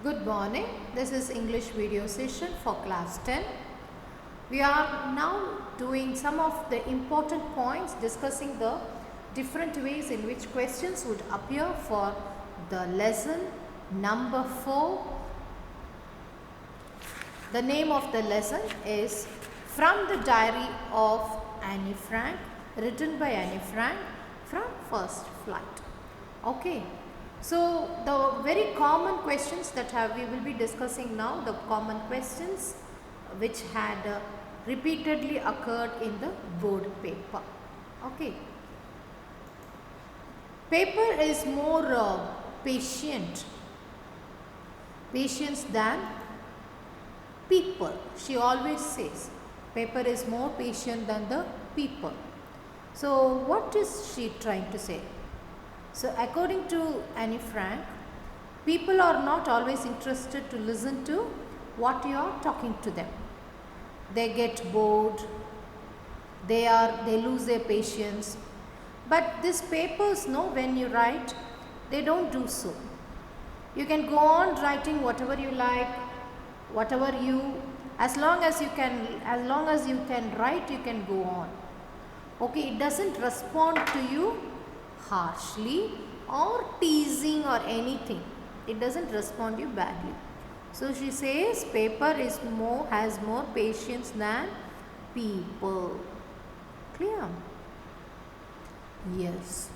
Good morning. This is English video session for class 10. We are now doing some of the important points discussing the different ways in which questions would appear for the lesson number 4. The name of the lesson is From the Diary of Annie Frank, written by Annie Frank from First Flight. Okay. So, the very common questions that we will be discussing now, the common questions which had repeatedly occurred in the board paper. Okay. Paper is more patient than people. She always says paper is more patient than the people. So, what is she trying to say? So, according to Annie Frank, people are not always interested to listen to what you are talking to them. They get bored, they lose their patience. But these papers, no, when you write, they don't do so. You can go on writing whatever you like, as long as you can write, you can go on. Okay, it doesn't respond to you harshly or teasing or anything. It doesn't respond you badly. So she says paper has more patience than people. Clear? Yes.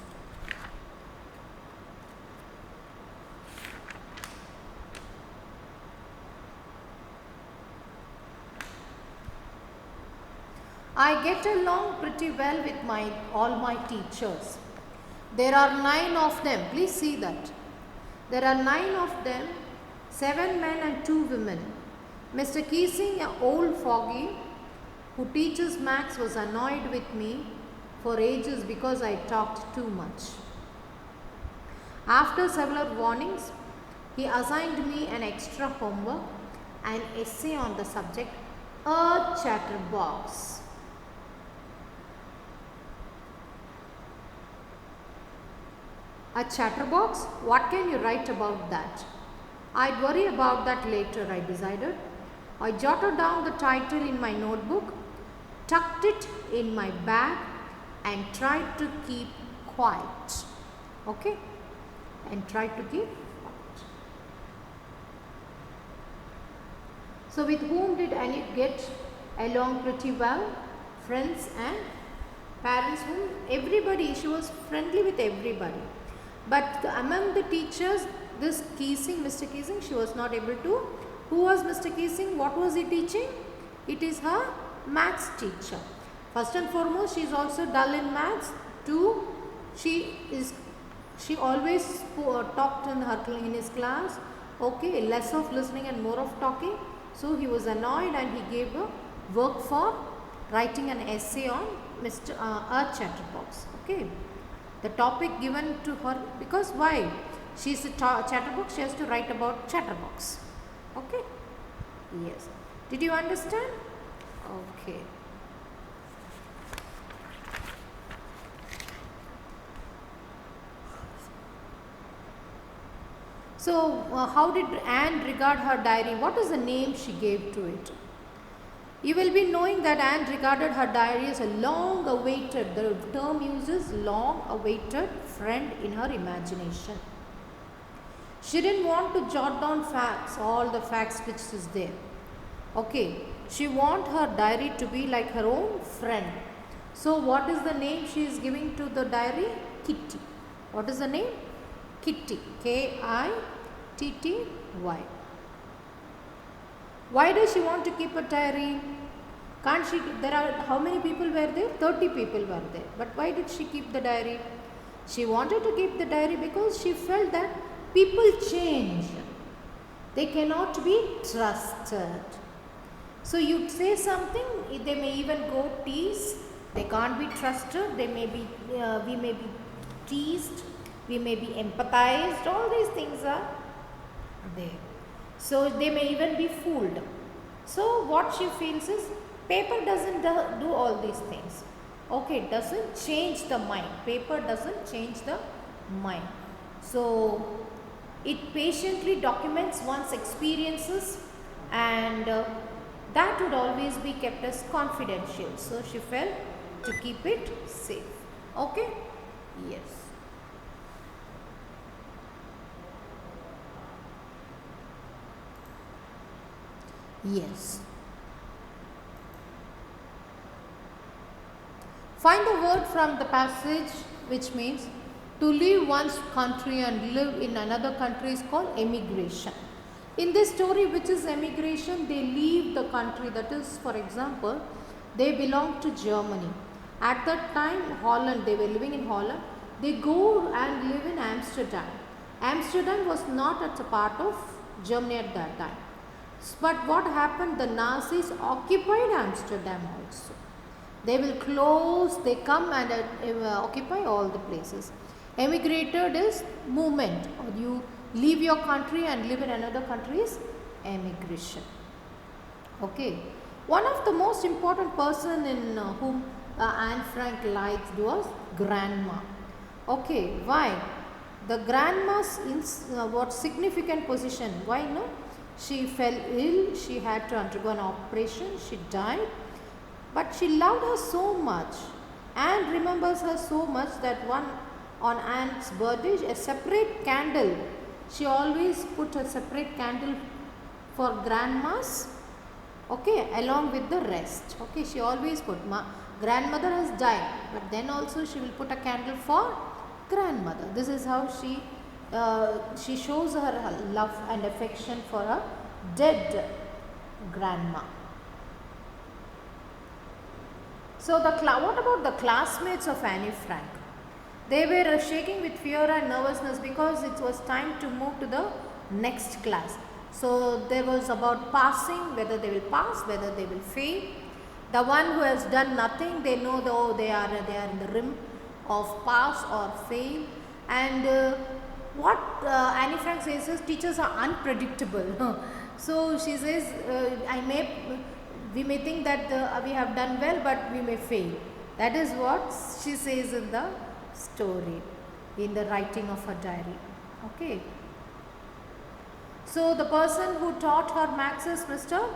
I get along pretty well with all my teachers. There are 9 of them. Please see that. There are 9 of them, 7 men and 2 women. Mr. Keesing, an old fogey who teaches Max, was annoyed with me for ages because I talked too much. After several warnings, he assigned me an extra homework, an essay on the subject, a chatterbox. A chatterbox? What can you write about that? I'd worry about that later, I decided. I jotted down the title in my notebook, tucked it in my bag and tried to keep quiet. Okay? And tried to keep quiet. So with whom did Annie get along pretty well? Friends and parents, everybody. She was friendly with everybody. But among the teachers, this Keesing, Mr. Keesing, she was not able to. Who was Mr. Keesing? What was he teaching? It is her maths teacher. First and foremost, she is also dull in maths. 2, she always talked in his class. Okay, less of listening and more of talking. So he was annoyed and he gave a work for writing an essay on a chatterbox. Okay. The topic given to her, because why? She is a chatterbox, she has to write about chatterbox. Okay? Yes. Did you understand? Okay. So, how did Anne regard her diary? What is the name she gave to it? You will be knowing that Anne regarded her diary as a long-awaited, the term uses long-awaited friend in her imagination. She didn't want to jot down facts, all the facts which is there. Okay, she want her diary to be like her own friend. So, what is the name she is giving to the diary? Kitty. What is the name? Kitty. Kitty. Why does she want to keep a diary? Can't she? How many people were there? 30 people were there. But why did she keep the diary? She wanted to keep the diary because she felt that people change. They cannot be trusted. So you say something, they may even go tease. They can't be trusted. We may be teased. We may be empathized. All these things are there. So they may even be fooled. So what she feels is paper doesn't do all these things. Okay, it doesn't change the mind. Paper doesn't change the mind. So It patiently documents one's experiences, and that would always be kept as confidential. So she felt to keep it safe. Okay? Yes. Yes. Find the word from the passage which means to leave one's country and live in another country is called emigration. In this story, which is emigration, they leave the country. That is, for example, they belong to Germany. At that time, Holland, they were living in Holland. They go and live in Amsterdam. Amsterdam was not a part of Germany at that time. But what happened? The Nazis occupied Amsterdam also. They will close, they come and occupy all the places. Emigrated is movement, or you leave your country and live in another country is emigration. Okay. One of the most important person in whom Anne Frank liked was grandma. Okay, why? The grandma's what significant position? Why no? She fell ill, she had to undergo an operation, she died. But she loved her so much and remembers her so much that on Anne's birthday, a separate candle. She always put a separate candle for grandmas, okay, along with the rest. Okay, she always put, grandmother has died, but then also she will put a candle for grandmother. This is how she shows her love and affection for her dead grandma. So, what about the classmates of Anne Frank? They were shaking with fear and nervousness because it was time to move to the next class. So, there was about passing, whether they will pass, whether they will fail. The one who has done nothing, they know they are in the rim of pass or fail. And what Anne Frank says is teachers are unpredictable. So, she says, we may think that we have done well, but we may fail. That is what she says in the story, in the writing of her diary. Okay. So, the person who taught her maths is Mr.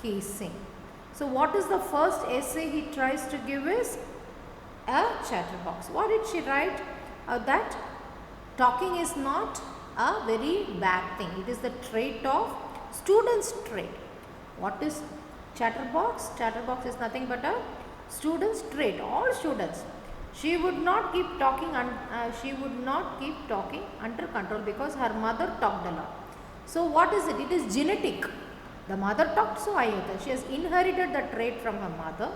Keesing. So, what is the first essay he tries to give is a chatterbox. What did she write? That talking is not a very bad thing. It is the trait of student's trait. What is chatterbox? Chatterbox is nothing but a student's trait. All students. She would not keep talking. She would not keep talking under control because her mother talked a lot. So what is it? It is genetic. The mother talked, so iota. She has inherited the trait from her mother,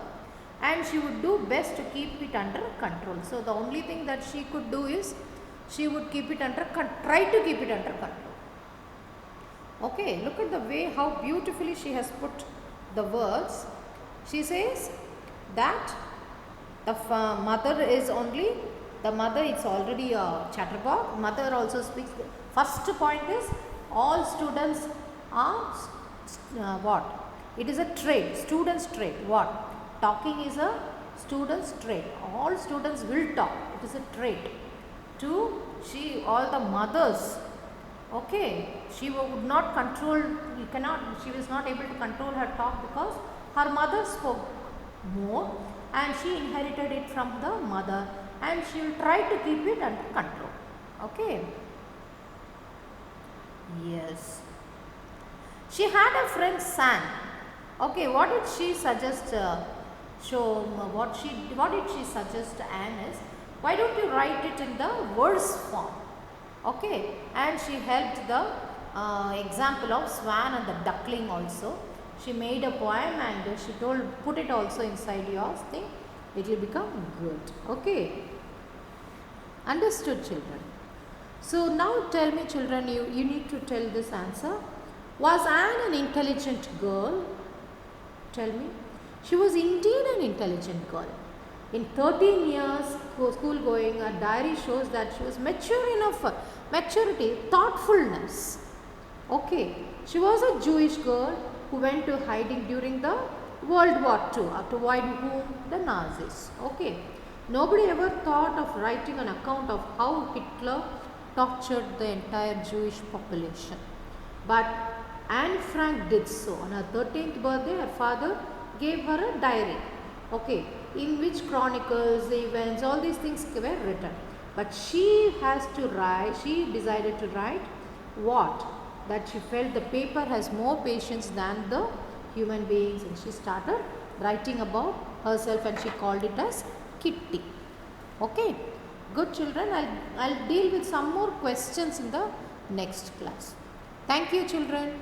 and she would do best to keep it under control. So the only thing that she could do is she would keep it under try to keep it under control. Okay, look at the way how beautifully she has put the words. She says that the mother is only the mother. It's already a chatterbox. Mother also speaks. First point is all students are what? It is a trait. Students' trait. What? Talking is a student's trait. All students will talk. It is a trait. All the mothers. Okay, she would not control. She was not able to control her talk because her mother spoke more, and she inherited it from the mother, and she will try to keep it under control. Okay. Yes. She had a friend Sam. Okay, what did she suggest? What did she suggest to Anne is, why don't you write it in the verse form? Okay, and she helped the example of swan and the duckling also. She made a poem and she told, put it also inside your thing. It will become good. Okay. Understood, children? So now tell me, children, you need to tell this answer. Was Anne an intelligent girl? Tell me. She was indeed an intelligent girl. In 13 years school going, her diary shows that she was mature enough, maturity, thoughtfulness. Okay. She was a Jewish girl who went to hiding during the World War II to avoid whom? The Nazis. Okay. Nobody ever thought of writing an account of how Hitler tortured the entire Jewish population. But Anne Frank did so. On her 13th birthday, her father gave her a diary, okay, in which chronicles, the events, all these things were written. But she decided to write what? That she felt the paper has more patience than the human beings, and she started writing about herself, and she called it as Kitty. Okay, good children. I'll deal with some more questions in the next class. Thank you, children.